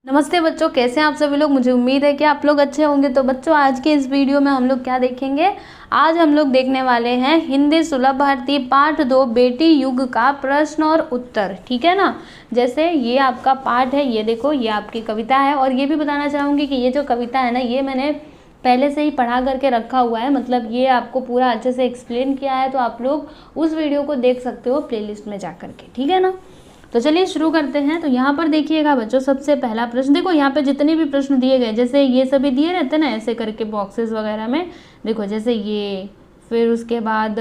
नमस्ते बच्चों, कैसे हैं आप सभी लोग। मुझे उम्मीद है कि आप लोग अच्छे होंगे। तो बच्चों, आज के इस वीडियो में हम लोग क्या देखेंगे। आज हम लोग देखने वाले हैं हिंदी सुलभ भारती पाठ 2 बेटी युग का प्रश्न और उत्तर। ठीक है ना। जैसे ये आपका पाठ है, ये देखो, ये आपकी कविता है। और ये भी बताना चाहूँगी कि ये जो कविता है ना, ये मैंने पहले से ही पढ़ा करके रखा हुआ है। मतलब ये आपको पूरा अच्छे से एक्सप्लेन किया है, तो आप लोग उस वीडियो को देख सकते हो प्लेलिस्ट में जा करके। ठीक है ना। तो चलिए शुरू करते हैं। तो यहाँ पर देखिएगा बच्चों, सबसे पहला प्रश्न देखो। यहाँ पे जितने भी प्रश्न दिए गए, जैसे ये सभी दिए रहते हैं ना ऐसे करके बॉक्सेस वगैरह में, देखो जैसे ये, फिर उसके बाद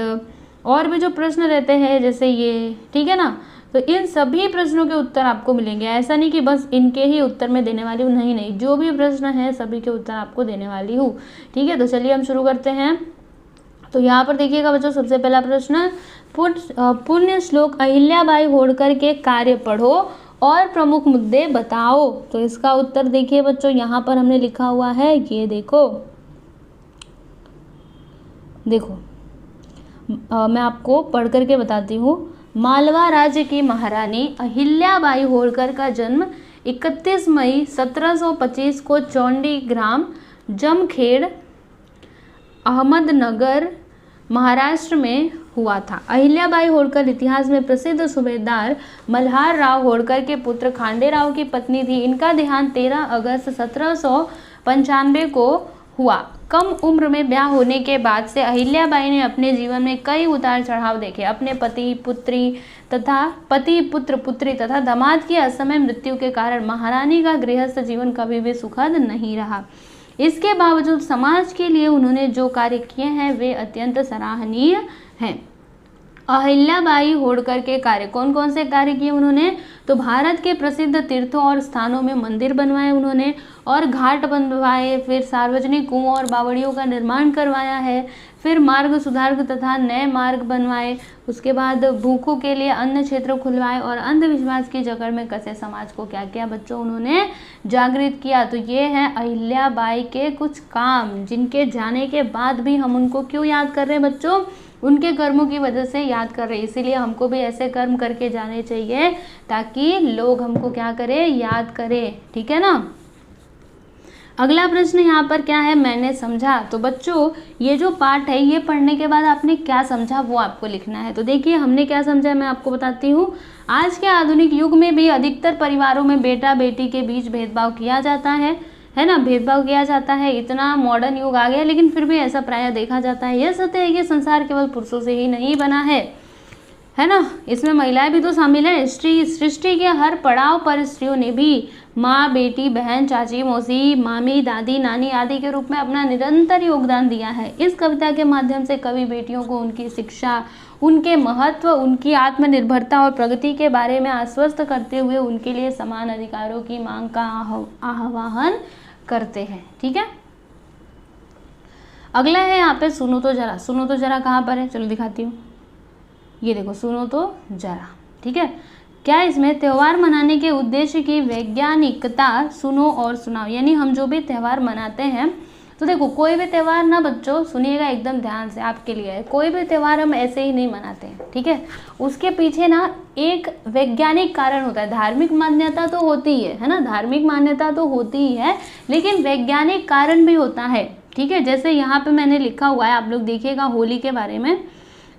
और भी जो प्रश्न रहते हैं जैसे ये, ठीक है ना। तो इन सभी प्रश्नों के उत्तर आपको मिलेंगे। ऐसा नहीं कि बस इनके ही उत्तर में देने वाली हूँ, नहीं, जो भी प्रश्न है सभी के उत्तर आपको देने वाली हूँ। ठीक है, तो चलिए हम शुरू करते हैं। तो यहाँ पर देखिएगा बच्चों, सबसे पहला प्रश्न, पुण्य श्लोक अहिल्याबाई होळकर के कार्य पढ़ो और प्रमुख मुद्दे बताओ। तो इसका उत्तर देखिए बच्चों, यहाँ पर हमने लिखा हुआ है, ये देखो मैं आपको पढ़ करके बताती हूँ। मालवा राज्य की महारानी अहिल्याबाई होळकर का जन्म 31 मई 1725 को चौंडी ग्राम जमखेड़ अहमदनगर महाराष्ट्र में हुआ था। अहिल्याबाई होळकर इतिहास में प्रसिद्ध सूबेदार मल्हार राव होळकर के पुत्र खांडे राव की पत्नी थी। इनका देहांत 13 अगस्त 1795 को हुआ। कम उम्र में ब्याह होने के बाद से अहिल्याबाई ने अपने जीवन में कई उतार चढ़ाव देखे। अपने पति पुत्र पुत्री तथा दामाद की असमय मृत्यु के कारण महारानी का गृहस्थ जीवन कभी भी सुखद नहीं रहा। इसके बावजूद समाज के लिए उन्होंने जो कार्य किए हैं वे अत्यंत सराहनीय हैं। अहिल्याबाई होळकर के कार्य, कौन कौन से कार्य किए उन्होंने, तो भारत के प्रसिद्ध तीर्थों और स्थानों में मंदिर बनवाए उन्होंने, और घाट बनवाए, फिर सार्वजनिक कुओं और बावड़ियों का निर्माण करवाया है, फिर मार्ग सुधार तथा नए मार्ग बनवाए, उसके बाद भूखों के लिए अन्न क्षेत्र खुलवाए, और अंधविश्वास की जकड़ में कसे समाज को क्या किया बच्चों, उन्होंने जागृत किया। तो ये हैं अहिल्याबाई के कुछ काम, जिनके जाने के बाद भी हम उनको क्यों याद कर रहे हैं बच्चों, उनके कर्मों की वजह से याद कर रहे हैं। इसीलिए हमको भी ऐसे कर्म करके जाने चाहिए ताकि लोग हमको क्या करें, याद करें। ठीक है ना। अगला प्रश्न यहाँ पर क्या है, मैंने समझा। तो बच्चों, ये जो पाठ है ये पढ़ने के बाद आपने क्या समझा वो आपको लिखना है। तो देखिए हमने क्या समझा मैं आपको बताती हूँ। आज के आधुनिक युग में भी अधिकतर परिवारों में बेटा बेटी के बीच भेदभाव किया जाता है ना, भेदभाव किया जाता है। इतना मॉडर्न युग आ गया लेकिन फिर भी ऐसा प्रायः देखा जाता है। यह सत्य है कि संसार केवल पुरुषों से ही नहीं बना है ना, इसमें महिलाएं भी तो शामिल है। सृष्टि के हर पड़ाव पर स्त्रियों ने भी माँ, बेटी, बहन, चाची, मौसी, मामी, दादी, नानी आदि के रूप में अपना निरंतर योगदान दिया है। इस कविता के माध्यम से कवि बेटियों को उनकी शिक्षा, उनके महत्व, उनकी आत्मनिर्भरता और प्रगति के बारे में आश्वस्त करते हुए उनके लिए समान अधिकारों की मांग का आह्वान करते हैं। ठीक है। अगला है यहाँ पे सुनो तो जरा। सुनो तो जरा कहाँ पर है, चलो दिखाती हूँ। ये देखो, सुनो तो जरा। ठीक है। क्या इसमें त्यौहार मनाने के उद्देश्य की वैज्ञानिकता सुनो और सुनाओ, यानी हम जो भी त्यौहार मनाते हैं, तो देखो कोई भी त्यौहार ना बच्चों, सुनिएगा एकदम ध्यान से, आपके लिए है। कोई भी त्यौहार हम ऐसे ही नहीं मनाते हैं। ठीक है। उसके पीछे ना एक वैज्ञानिक कारण होता है। धार्मिक मान्यता तो होती है ना, धार्मिक मान्यता तो होती ही है, लेकिन वैज्ञानिक कारण भी होता है। ठीक है। जैसे यहाँ पे मैंने लिखा हुआ है, आप लोग देखिएगा होली के बारे में।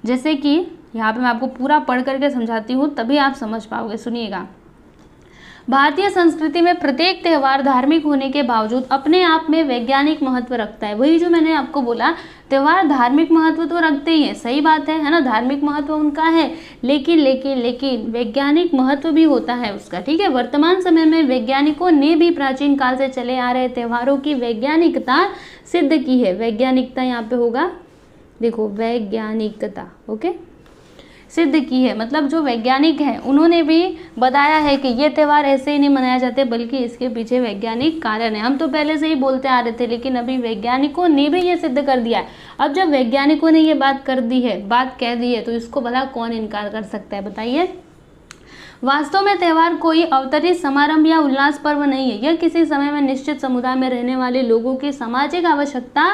जैसे कि यहाँ पे मैं आपको पूरा पढ़ करके समझाती हूँ, तभी आप समझ पाओगे। सुनिएगा। भारतीय संस्कृति में प्रत्येक त्यौहार धार्मिक होने के बावजूद अपने आप में वैज्ञानिक महत्व रखता है। वही जो मैंने आपको बोला, त्यौहार धार्मिक महत्व तो रखते ही हैं, सही बात है ना, धार्मिक महत्व उनका है, लेकिन वैज्ञानिक महत्व भी होता है उसका। ठीक है। वर्तमान समय में वैज्ञानिकों ने भी प्राचीन काल से चले आ रहे त्योहारों की वैज्ञानिकता सिद्ध की है। वैज्ञानिकता यहाँ पे होगा, देखो वैज्ञानिकता, ओके, सिद्ध की है। मतलब जो वैज्ञानिक हैं उन्होंने भी बताया है कि ये त्यौहार ऐसे ही नहीं मनाए जाते, बल्कि इसके पीछे वैज्ञानिक कारण है। हम तो पहले से ही बोलते आ रहे थे, लेकिन अभी वैज्ञानिकों ने भी ये सिद्ध कर दिया है। अब जब वैज्ञानिकों ने ये बात कह दी है, तो इसको भला कौन इनकार कर सकता है, बताइए। वास्तव में त्यौहार कोई अवतरित समारंभ या उल्लास पर्व नहीं है। यह किसी समय में निश्चित समुदाय में रहने वाले लोगों की सामाजिक आवश्यकता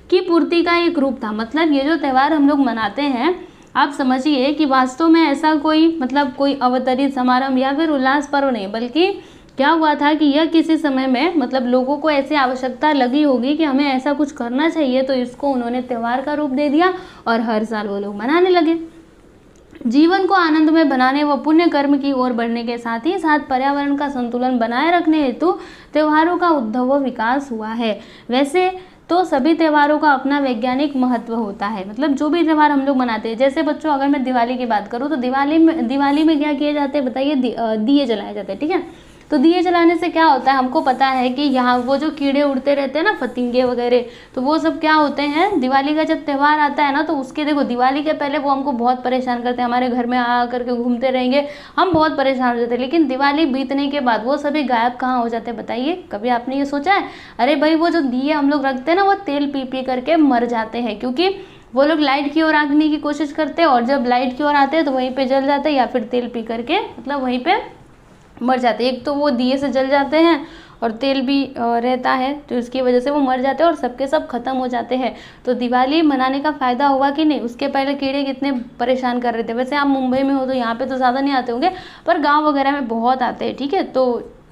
की पूर्ति का एक रूप था। मतलब ये जो त्यौहार हम लोग मनाते हैं, आप समझिए कि वास्तव में ऐसा कोई अवतरित समारंभ या फिर उल्लास पर्व नहीं, बल्कि क्या हुआ था कि यह किसी समय में मतलब लोगों को ऐसी आवश्यकता लगी होगी कि हमें ऐसा कुछ करना चाहिए, तो इसको उन्होंने त्यौहार का रूप दे दिया और हर साल वो लोग मनाने लगे। जीवन को आनंदमय बनाने व पुण्य कर्म की ओर बढ़ने के साथ ही साथ पर्यावरण का संतुलन बनाए रखने हेतु त्योहारों का उद्भव व विकास हुआ है। वैसे तो सभी त्योहारों का अपना वैज्ञानिक महत्व होता है, मतलब जो भी त्यौहार हम लोग मनाते हैं, जैसे बच्चों अगर मैं दिवाली की बात करूँ तो दिवाली में क्या किए जाते हैं बताइए, दिए जलाए जाते हैं, ठीक है। तो दिए जलाने से क्या होता है, हमको पता है कि यहाँ वो जो कीड़े उड़ते रहते हैं ना, फतिंगे वगैरह, तो वो सब क्या होते हैं, दिवाली का जब त्यौहार आता है ना, तो उसके देखो दिवाली के पहले वो हमको बहुत परेशान करते हैं, हमारे घर में आ करके घूमते रहेंगे, हम बहुत परेशान हो जाते हैं। लेकिन दिवाली बीतने के बाद वो सभी गायब कहाँ हो जाते हैं बताइए, कभी आपने ये सोचा है? अरे भाई वो जो दिए हम लोग रखते हैं ना, वो तेल पी पी करके मर जाते हैं, क्योंकि वो लोग लाइट की ओर आने की कोशिश करते हैं, और जब लाइट की ओर आते हैं तो वहीं पे जल जाते हैं, या फिर तेल पी करके मतलब वहीं पे मर जाते हैं। एक तो वो दिए से जल जाते हैं और तेल भी रहता है, तो इसकी वजह से वो मर जाते हैं और सबके सब खत्म हो जाते हैं। तो दिवाली मनाने का फ़ायदा हुआ कि नहीं? उसके पहले कीड़े कितने परेशान कर रहे थे। वैसे आप मुंबई में हो तो यहाँ पे तो ज़्यादा नहीं आते होंगे, पर गांव वगैरह में बहुत आते हैं, ठीक है। तो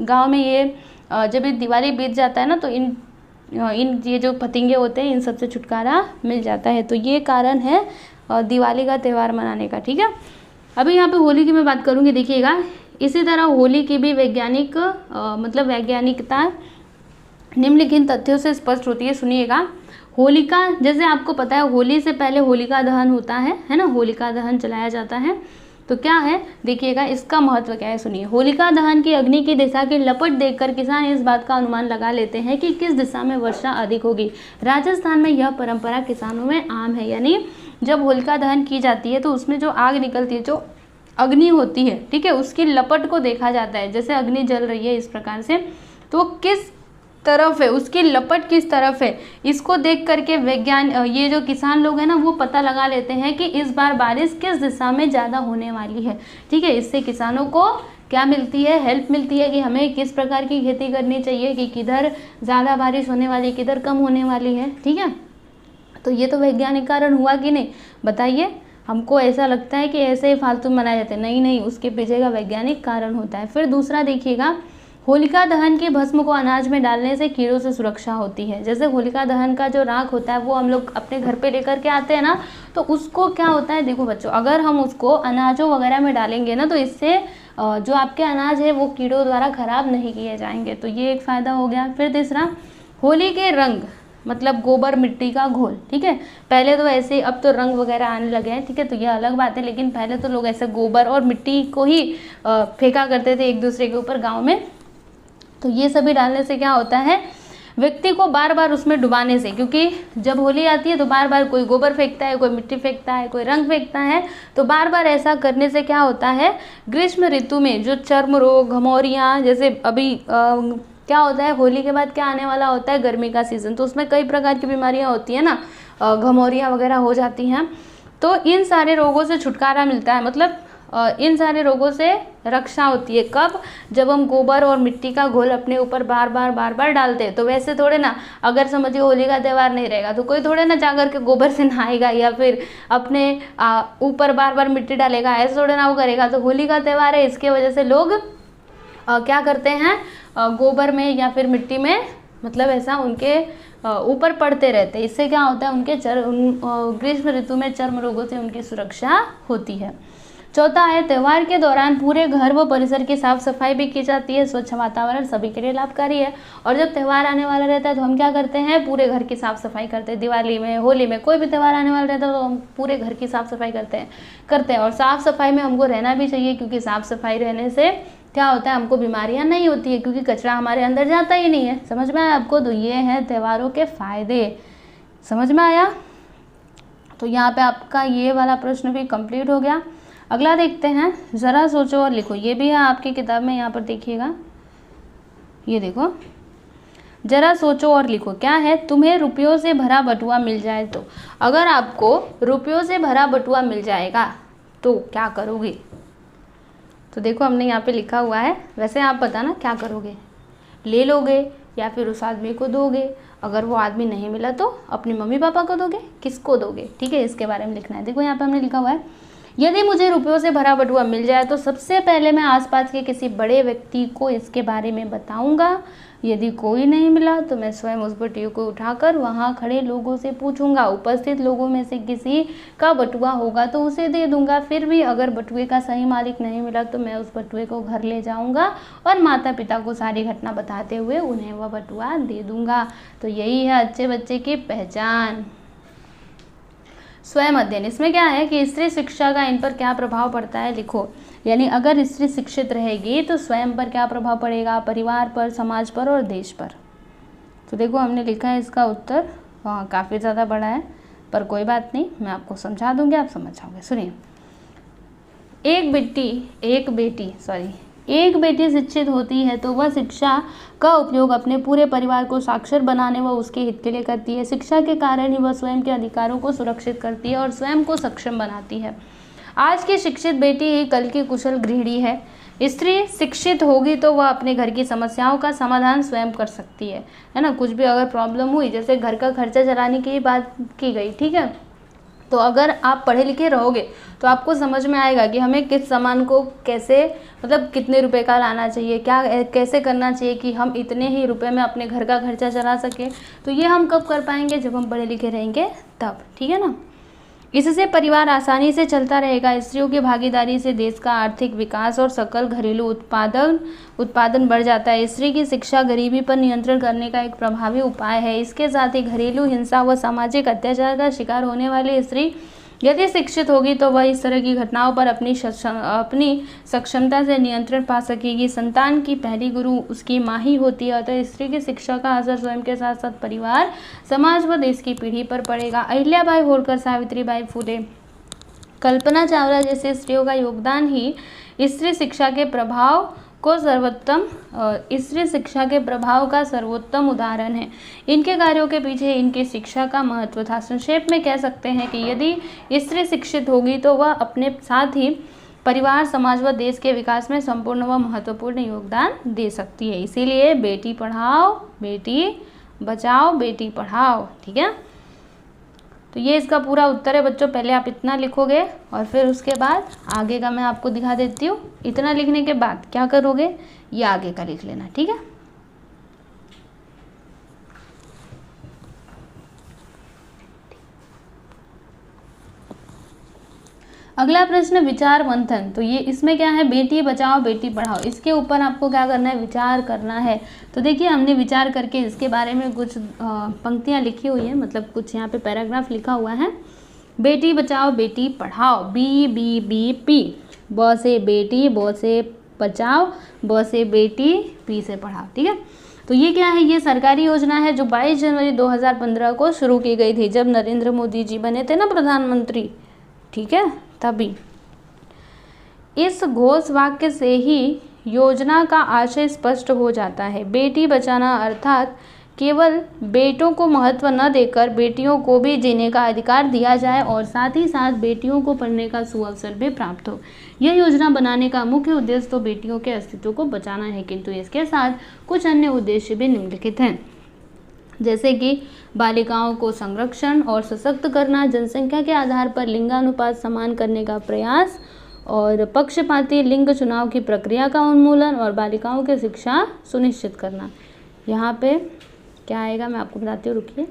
गांव में ये जब ये दिवाली बीत जाता है ना, तो इन ये जो पतंगे होते हैं इन सबसे छुटकारा मिल जाता है। तो ये कारण है दिवाली का त्यौहार मनाने का, ठीक है। अभी यहाँ पे होली की मैं बात करूँगी, देखिएगा इसी तरह होली की भी वैज्ञानिक मतलब वैज्ञानिकता निम्नलिखित तथ्यों से स्पष्ट होती है। सुनिएगा, होलिका, जैसे आपको पता है होली से पहले होलिका दहन होता है ना, होलिका दहन चलाया जाता है। तो क्या है, देखिएगा इसका महत्व क्या है, सुनिए। होलिका दहन की अग्नि की दिशा की लपट देखकर किसान इस बात का अनुमान लगा लेते हैं कि किस दिशा में वर्षा अधिक होगी। राजस्थान में यह परंपरा किसानों में आम है, यानी जब होलिका दहन की जाती है तो उसमें जो आग निकलती है, जो अग्नि होती है, ठीक है, उसकी लपट को देखा जाता है। जैसे अग्नि जल रही है इस प्रकार से, तो किस तरफ है, उसकी लपट किस तरफ है, इसको देख करके ये जो किसान लोग हैं ना, वो पता लगा लेते हैं कि इस बार बारिश किस दिशा में ज़्यादा होने वाली है, ठीक है। इससे किसानों को क्या मिलती है, हेल्प मिलती है कि हमें किस प्रकार की खेती करनी चाहिए, कि किधर ज़्यादा बारिश होने वाली, किधर कम होने वाली है, ठीक है। तो ये तो वैज्ञानिक कारण हुआ कि नहीं, बताइए। हमको ऐसा लगता है कि ऐसे ही फालतू मनाए जाते हैं, नहीं, उसके पीछे का वैज्ञानिक कारण होता है। फिर दूसरा देखिएगा, होलिका दहन के भस्म को अनाज में डालने से कीड़ों से सुरक्षा होती है। जैसे होलिका दहन का जो राख होता है वो हम लोग अपने घर पे लेकर के आते हैं ना, तो उसको क्या होता है, देखो बच्चों, अगर हम उसको अनाजों वगैरह में डालेंगे ना, तो इससे जो आपके अनाज है वो कीड़ों द्वारा खराब नहीं किए जाएंगे, तो ये एक फ़ायदा हो गया। फिर तीसरा, होली के रंग मतलब गोबर मिट्टी का घोल, ठीक है। पहले तो ऐसे, अब तो रंग वगैरह आने लगे हैं, ठीक है, तो ये अलग बात है, लेकिन पहले तो लोग ऐसे गोबर और मिट्टी को ही फेंका करते थे एक दूसरे के ऊपर गांव में। तो ये सभी डालने से क्या होता है, व्यक्ति को बार बार उसमें डुबाने से, क्योंकि जब होली आती है तो बार बार कोई गोबर फेंकता है, कोई मिट्टी फेंकता है, कोई रंग फेंकता है, तो बार बार ऐसा करने से क्या होता है, ग्रीष्म ऋतु में जो चर्म रोग, घमौरियाँ, जैसे अभी क्या होता है, होली के बाद क्या आने वाला होता है, गर्मी का सीज़न, तो उसमें कई प्रकार की बीमारियां होती है ना, घमौरियाँ वगैरह हो जाती हैं। तो इन सारे रोगों से छुटकारा मिलता है, मतलब इन सारे रोगों से रक्षा होती है। कब? जब हम गोबर और मिट्टी का घोल अपने ऊपर बार बार डालते हैं। तो वैसे थोड़े ना, अगर समझिए होली का त्यौहार नहीं रहेगा तो कोई थोड़े ना जाकर के गोबर से नहाएगा या फिर अपने ऊपर बार बार मिट्टी डालेगा, ऐसे थोड़े ना वो करेगा। तो होली का त्यौहार है, इसके वजह से लोग क्या करते हैं, गोबर में या फिर मिट्टी में, मतलब ऐसा उनके ऊपर पड़ते रहते हैं। इससे क्या होता है, उनके ग्रीष्म ऋतु में चर्म रोगों से उनकी सुरक्षा होती है। चौथा है, त्यौहार के दौरान पूरे घर व परिसर की साफ सफाई भी की जाती है। स्वच्छ वातावरण सभी के लिए लाभकारी है। और जब त्यौहार आने वाला रहता है तो हम क्या करते हैं, पूरे घर की साफ सफाई करते हैं। दिवाली में, होली में, कोई भी त्यौहार आने वाला रहता है तो हम पूरे घर की साफ सफाई करते हैं। और साफ सफाई में हमको रहना भी चाहिए, क्योंकि साफ सफाई रहने से क्या होता है, हमको बीमारियां नहीं होती है, क्योंकि कचरा हमारे अंदर जाता ही नहीं है। समझ में आया आपको? तो ये हैं त्यौहारों के फायदे। समझ में आया? तो यहाँ पे आपका ये वाला प्रश्न भी कंप्लीट हो गया। अगला देखते हैं, ज़रा सोचो और लिखो। ये भी है आपकी किताब में, यहाँ पर देखिएगा, ये देखो, जरा सोचो और लिखो। क्या है, तुम्हें रुपयों से भरा बटुआ मिल जाए तो, अगर आपको रुपयों से भरा बटुआ मिल जाएगा तो क्या करोगे? तो देखो हमने यहाँ पे लिखा हुआ है, वैसे आप बताना क्या करोगे, ले लोगे या फिर उस आदमी को दोगे? अगर वो आदमी नहीं मिला तो अपने मम्मी पापा को दोगे, किसको दोगे? ठीक है, इसके बारे में लिखना है। देखो यहाँ पे हमने लिखा हुआ है, यदि मुझे रुपयों से भरा बटुआ मिल जाए तो सबसे पहले मैं आसपास के किसी बड़े व्यक्ति को इसके बारे में बताऊंगा। यदि कोई नहीं मिला तो मैं स्वयं उस बटुए को उठाकर वहां खड़े लोगों से पूछूंगा। उपस्थित लोगों में से किसी का बटुआ होगा तो उसे दे दूंगा। फिर भी अगर बटुए का सही मालिक नहीं मिला तो मैं उस बटुए को घर ले जाऊंगा और माता पिता को सारी घटना बताते हुए उन्हें वह बटुआ दे दूंगा। तो यही है अच्छे बच्चे की पहचान। स्वयं अध्ययन, इसमें क्या है कि स्त्री शिक्षा का इन पर क्या प्रभाव पड़ता है, लिखो। यानी अगर स्त्री शिक्षित रहेगी तो स्वयं पर क्या प्रभाव पड़ेगा, परिवार पर, समाज पर और देश पर। तो देखो हमने लिखा है इसका उत्तर, हाँ काफ़ी ज़्यादा बड़ा है पर कोई बात नहीं, मैं आपको समझा दूंगी, आप समझ जाओगे। सुनिए, एक बेटी शिक्षित होती है तो वह शिक्षा का उपयोग अपने पूरे परिवार को साक्षर बनाने व उसके हित के लिए करती है। शिक्षा के कारण ही वह स्वयं के अधिकारों को सुरक्षित करती है और स्वयं को सक्षम बनाती है। आज की शिक्षित बेटी ही कल की कुशल गृहिणी है। स्त्री शिक्षित होगी तो वह अपने घर की समस्याओं का समाधान स्वयं कर सकती है ना। कुछ भी अगर प्रॉब्लम हुई, जैसे घर का खर्चा चलाने की बात की गई, ठीक है, तो अगर आप पढ़े लिखे रहोगे तो आपको समझ में आएगा कि हमें किस सामान को कैसे, मतलब कितने रुपए का लाना चाहिए, क्या कैसे करना चाहिए कि हम इतने ही रुपए में अपने घर का खर्चा चला सके। तो ये हम कब कर पाएंगे, जब हम पढ़े लिखे रहेंगे तब, ठीक है ना। इससे परिवार आसानी से चलता रहेगा। स्त्रियों की भागीदारी से देश का आर्थिक विकास और सकल घरेलू उत्पादन बढ़ जाता है। स्त्री की शिक्षा गरीबी पर नियंत्रण करने का एक प्रभावी उपाय है। इसके साथ ही घरेलू हिंसा व सामाजिक अत्याचार का शिकार होने वाली स्त्री यदि शिक्षित होगी तो वह इस तरह की घटनाओं पर अपनी सक्षमता से नियंत्रण पा सकेगी। संतान की पहली गुरु उसकी माँ ही होती है, अतः स्त्री की शिक्षा का असर स्वयं के साथ साथ परिवार, समाज व देश की पीढ़ी पर पड़ेगा। अहिल्याबाई होलकर, सावित्रीबाई फुले, कल्पना चावला जैसे स्त्रियों का योगदान ही स्त्री शिक्षा के प्रभाव का सर्वोत्तम उदाहरण है। इनके कार्यों के पीछे इनकी शिक्षा का महत्व था। संक्षेप में कह सकते हैं कि यदि स्त्री शिक्षित होगी तो वह अपने साथ ही परिवार, समाज व देश के विकास में संपूर्ण व महत्वपूर्ण योगदान दे सकती है। इसीलिए बेटी पढ़ाओ, बेटी बचाओ, बेटी पढ़ाओ, ठीक है। तो ये इसका पूरा उत्तर है बच्चों। पहले आप इतना लिखोगे और फिर उसके बाद आगे का मैं आपको दिखा देती हूँ। इतना लिखने के बाद क्या करोगे, ये आगे का लिख लेना, ठीक है। अगला प्रश्न, विचार मंथन। तो ये इसमें क्या है, बेटी बचाओ बेटी पढ़ाओ, इसके ऊपर आपको क्या करना है, विचार करना है। तो देखिए हमने विचार करके इसके बारे में कुछ पंक्तियाँ लिखी हुई है, मतलब कुछ यहाँ पे पैराग्राफ लिखा हुआ है। बेटी बचाओ बेटी पढ़ाओ, BBBP, ब से बेटी, ब से बचाओ, ब से बेटी, पी से पढ़ाओ, ठीक है। तो ये क्या है, ये सरकारी योजना है जो 22 जनवरी 2015 को शुरू की गई थी, जब नरेंद्र मोदी जी बने थे ना प्रधानमंत्री, ठीक है, तभी। इस घोष वाक्य से ही योजना का आशय स्पष्ट हो जाता है। बेटी बचाना अर्थात केवल बेटों को महत्व न देकर बेटियों को भी जीने का अधिकार दिया जाए और साथ ही साथ बेटियों को पढ़ने का सुअवसर भी प्राप्त हो। यह योजना बनाने का मुख्य उद्देश्य तो बेटियों के अस्तित्व को बचाना है, किंतु इसके साथ कुछ अन्य उद्देश्य भी निम्नलिखित हैं, जैसे कि बालिकाओं को संरक्षण और सशक्त करना, जनसंख्या के आधार पर लिंगानुपात समान करने का प्रयास और पक्षपाती लिंग चुनाव की प्रक्रिया का उन्मूलन और बालिकाओं की शिक्षा सुनिश्चित करना। यहाँ पे क्या आएगा मैं आपको बताती हूँ, रुकिए।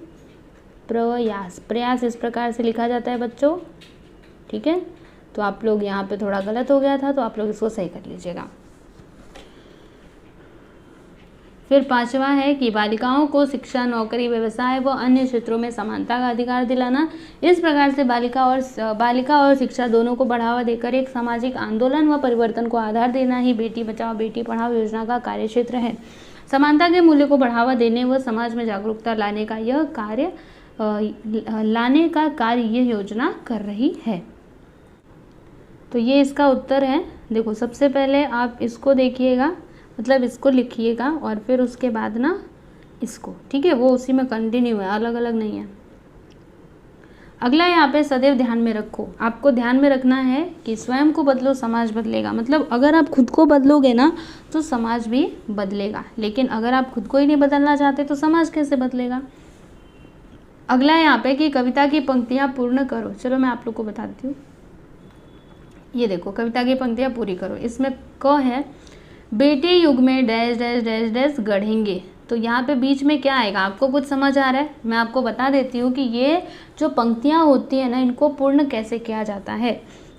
प्रयास इस प्रकार से लिखा जाता है बच्चों, ठीक है। तो आप लोग यहाँ पे थोड़ा गलत हो गया था, तो आप लोग इसको सही कर लीजिएगा। फिर 5वां है कि बालिकाओं को शिक्षा, नौकरी, व्यवसाय व अन्य क्षेत्रों में समानता का अधिकार दिलाना। इस प्रकार से बालिका और शिक्षा दोनों को बढ़ावा देकर एक सामाजिक आंदोलन व परिवर्तन को आधार देना ही बेटी बचाओ बेटी पढ़ाओ योजना का कार्यक्षेत्र है। समानता के मूल्य को बढ़ावा देने व समाज में जागरूकता लाने का कार्य यह योजना कर रही है। तो ये इसका उत्तर है। देखो सबसे पहले आप इसको देखिएगा, मतलब इसको लिखिएगा और फिर उसके बाद ना इसको, ठीक है, वो उसी में कंटिन्यू है, अलग अलग नहीं है। अगला यहाँ पे सदैव ध्यान में रखो, आपको ध्यान में रखना है कि स्वयं को बदलो समाज बदलेगा। मतलब अगर आप खुद को बदलोगे ना तो समाज भी बदलेगा, लेकिन अगर आप खुद को ही नहीं बदलना चाहते तो समाज कैसे बदलेगा। अगला यहाँ पे कि कविता की पंक्तियाँ पूर्ण करो। चलो मैं आप लोग को बताती हूँ। ये देखो कविता की पंक्तियाँ पूरी करो। इसमें क है बेटी युग में डैश डैश डैश डैश गढ़ेंगे। तो यहाँ पे बीच में क्या आएगा, आपको कुछ समझ आ रहा है? मैं आपको बता देती हूँ कि ये जो पंक्तियाँ होती है ना, इनको पूर्ण कैसे किया जाता है।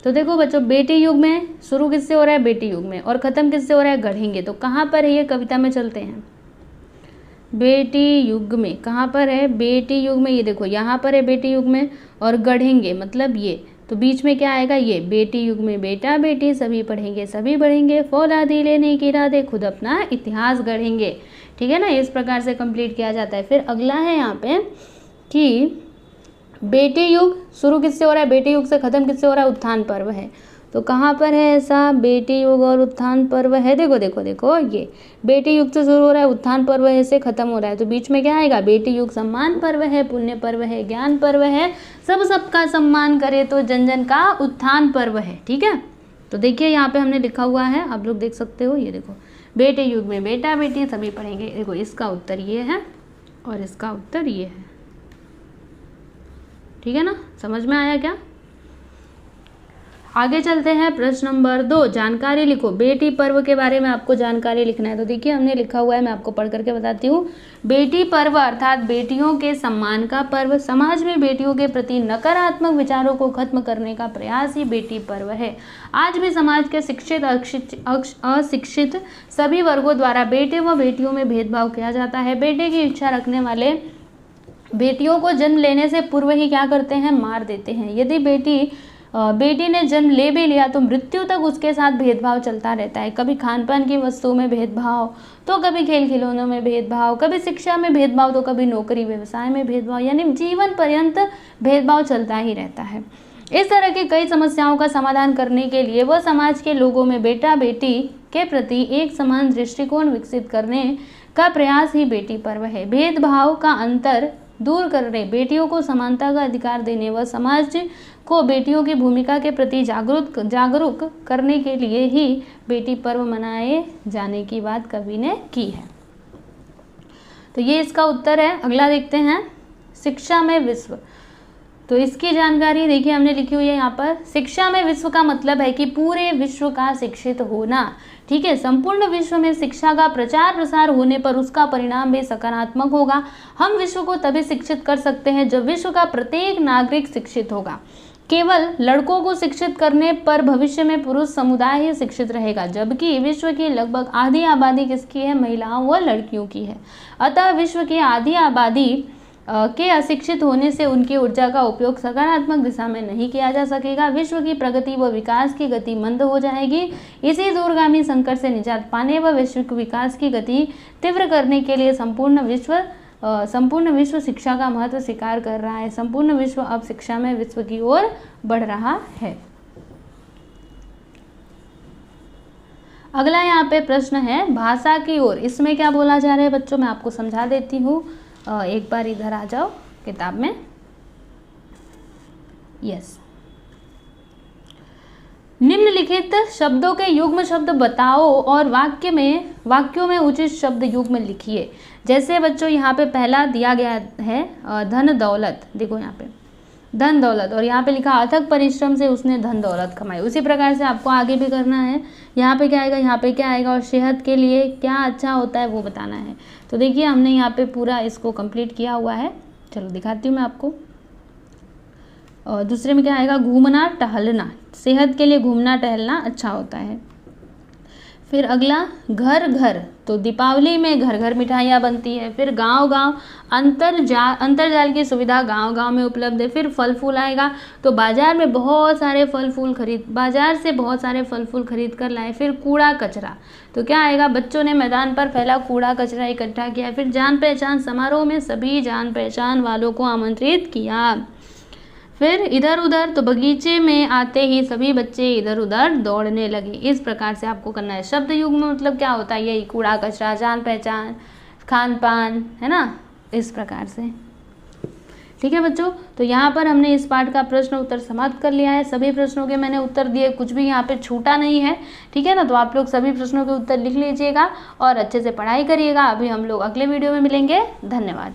तो देखो बच्चों, बेटी युग में शुरू किससे हो रहा है? बेटी युग में। और ख़त्म किससे हो रहा है? गढ़ेंगे। तो कहाँ पर है ये? कविता में चलते हैं। बेटी युग में कहाँ पर है? बेटी युग में। ये देखो यहाँ पर है बेटी युग में, और गढ़ेंगे मतलब ये, तो बीच में क्या आएगा? ये बेटी युग में बेटा बेटी सभी पढ़ेंगे सभी बढ़ेंगे, फौलादी लेने की इरादे खुद अपना इतिहास गढ़ेंगे। ठीक है ना, इस प्रकार से कंप्लीट किया जाता है। फिर अगला है यहाँ पे कि बेटी युग शुरू किससे हो रहा है? बेटी युग से ख़त्म किससे हो रहा है? उत्थान पर्व है। तो कहाँ पर है ऐसा? बेटी युग और उत्थान पर्व है। देखो देखो देखो, ये बेटी युग से शुरू हो रहा है, उत्थान पर्व है से खत्म हो रहा है। तो बीच में क्या आएगा? बेटी युग सम्मान पर्व है, पुण्य पर्व है, ज्ञान पर्व है, सब सबका सम्मान करे तो जन जन का उत्थान पर्व है। ठीक है, तो देखिए यहाँ पे हमने लिखा हुआ है, आप लोग देख सकते हो। ये देखो बेटी युग में बेटा बेटी सभी पढ़ेंगे। देखो इसका उत्तर ये है और इसका उत्तर ये है। ठीक है ना, समझ में आया क्या? आगे चलते हैं। प्रश्न नंबर 2, जानकारी लिखो। बेटी पर्व के बारे में आपको जानकारी लिखना है। तो देखिए हमने लिखा हुआ है, मैं आपको पढ़ करके बताती हूँ। बेटी पर्व अर्थात बेटियों के सम्मान का पर्व, समाज में बेटियों के प्रति नकारात्मक विचारों को खत्म करने का प्रयास ही बेटी पर्व है। आज भी समाज के शिक्षित अशिक्षित सभी वर्गों द्वारा बेटे व बेटियों में भेदभाव किया जाता है। बेटे की इच्छा रखने वाले बेटियों को जन्म लेने से पूर्व ही क्या करते हैं? मार देते हैं। यदि बेटी ने जन्म ले भी लिया तो मृत्यु तक उसके साथ भेदभाव चलता रहता है। कभी खान पान की वस्तुओं में भेदभाव, तो कभी खेल खिलौनों में भेदभाव, कभी शिक्षा में भेदभाव, तो कभी नौकरी व्यवसाय में भेदभाव, यानी जीवन पर्यंत भेदभाव चलता ही रहता है। इस तरह की कई समस्याओं का समाधान करने के लिए वह समाज के लोगों में बेटा बेटी के प्रति एक समान दृष्टिकोण विकसित करने का प्रयास ही बेटी पर्व है। भेदभाव का अंतर दूर करने, बेटियों को समानता का अधिकार देने व समाज को बेटियों की भूमिका के प्रति जागरूक करने के लिए ही बेटी पर्व मनाए जाने की बात कवि ने की है। तो ये इसका उत्तर है। अगला देखते हैं, शिक्षा में विश्व। तो इसकी जानकारी देखिए हमने लिखी हुई है यहाँ पर। शिक्षा में विश्व का मतलब है कि पूरे विश्व का शिक्षित होना। ठीक है, संपूर्ण विश्व में शिक्षा का प्रचार प्रसार होने पर उसका परिणाम भी सकारात्मक होगा। हम विश्व को तभी शिक्षित कर सकते हैं जब विश्व का प्रत्येक नागरिक शिक्षित होगा। केवल लड़कों को शिक्षित करने पर भविष्य में पुरुष समुदाय ही शिक्षित रहेगा, जबकि विश्व की लगभग आधी आबादी किसकी है? महिलाओं व लड़कियों की है। अतः विश्व की आधी आबादी के अशिक्षित होने से उनकी ऊर्जा का उपयोग सकारात्मक दिशा में नहीं किया जा सकेगा। विश्व की प्रगति व विकास की गति मंद हो जाएगी। इसी दूरगामी संकट से निजात पाने व वैश्विक विकास की गति तीव्र करने के लिए संपूर्ण विश्व शिक्षा का महत्व स्वीकार कर रहा है। संपूर्ण विश्व अब शिक्षा में विश्व की ओर बढ़ रहा है। अगला यहाँ पे प्रश्न है भाषा की ओर। इसमें क्या बोला जा रहा है बच्चों, मैं आपको समझा देती हूँ। एक बार इधर आ जाओ किताब में। यस, निम्नलिखित शब्दों के युग्म शब्द बताओ और वाक्यों में उचित शब्द युग्म लिखिए। जैसे बच्चों यहाँ पे पहला दिया गया है धन दौलत। देखो यहाँ पे धन दौलत, और यहाँ पे लिखा अथक परिश्रम से उसने धन दौलत कमाई। उसी प्रकार से आपको आगे भी करना है। यहाँ पे क्या आएगा, यहाँ पे क्या आएगा, और सेहत के लिए क्या अच्छा होता है वो बताना है। तो देखिए हमने यहाँ पे पूरा इसको कंप्लीट किया हुआ है। चलो दिखाती हूँ मैं आपको। और दूसरे में क्या आएगा, घूमना टहलना। सेहत के लिए घूमना टहलना अच्छा होता है। फिर अगला घर घर, तो दीपावली में घर घर मिठाइयाँ बनती है। फिर गांव गांव, अंतरजाल की सुविधा गांव गांव में उपलब्ध है। फिर फल फूल आएगा, तो बाजार से बहुत सारे फल फूल खरीद कर लाए। फिर कूड़ा कचरा, तो क्या आएगा, बच्चों ने मैदान पर फैला कूड़ा कचरा इकट्ठा किया। फिर जान पहचान समारोह में सभी जान पहचान वालों को आमंत्रित किया। फिर इधर उधर, तो बगीचे में आते ही सभी बच्चे इधर उधर दौड़ने लगे। इस प्रकार से आपको करना है। शब्द युग्म मतलब क्या होता है, यही कूड़ा कचरा, जान पहचान, खान पान, है ना, इस प्रकार से। ठीक है बच्चों, तो यहाँ पर हमने इस पाठ का प्रश्न उत्तर समाप्त कर लिया है। सभी प्रश्नों के मैंने उत्तर दिए, कुछ भी यहाँ पे छूटा नहीं है। ठीक है ना, तो आप लोग सभी प्रश्नों के उत्तर लिख लीजिएगा और अच्छे से पढ़ाई करिएगा। अभी हम लोग अगले वीडियो में मिलेंगे। धन्यवाद।